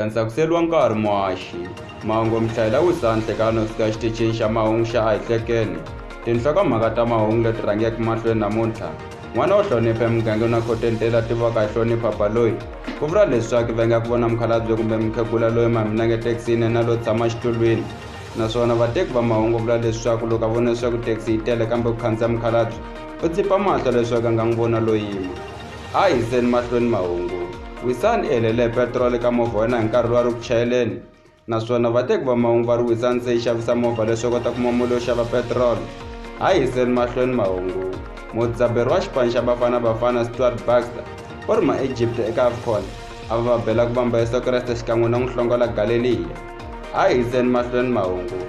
hlanisakiseriwa nkarhi muhaxi mahungu mihlayela wisanhlekano fika xitichini xa mahungu xa a hi hlekeni tinhlokomhaka ta mahungu leti rhangeke mahlweni namuntlha n'wana wo hlonipha emugangeni wa khoteni tela tivaka hi hlonipha baloyi ku vula leswaku va nga ku vona mukhalabye kumbe mukhegula loyi maminange thekisini na lo tshama xitulwini naswona vateki va mahungu vula leswaku loko a vona leswaku thekisi yi tele kambe ku khandziya mukhalabye u tsipa mahlo leswaku a nga n'wi vona loyima a hi yiseni mahlweni mahungu wisani i helele hi petiroli ka movha wa yena hi nkarhi lowu a ri ku chayeleni naswona vateki va mahungu va ri wisani se yi xavisa movha leswaku kota kuma mali yo xava petiroli a hi yiseni mahlweni mahungu mudzaberi wa xipano xa bafana Stuart Baxter u ri ma-Egypt eka AFCON a va bela ku vamba Yesu Kreste xikan'we na n'wi hlongola Galileya a hi yiseni mahlweni mahungu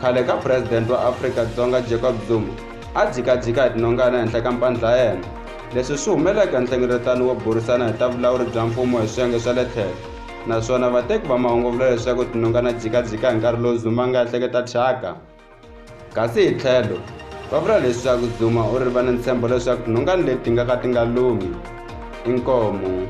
khale ka president wa Afrika-Dzonga Jacob Zuma a jikajika hi tinongana henhla ka mpandla ya yena leswi swi humeleke nhlengeletano wo burisana hi ta vulawuri bya mfumo hi swiyenge swa le tlhelo naswona vateki va mahungu vula leswaku tinongana jikajika hi nkarhi lowu Zuma nga ehleketa thyaka kasi hi tlhelo va vula leswaku Zuma u ri va ni ntshembo leswaku tinongana leti nga ka ti nga lumi inkomu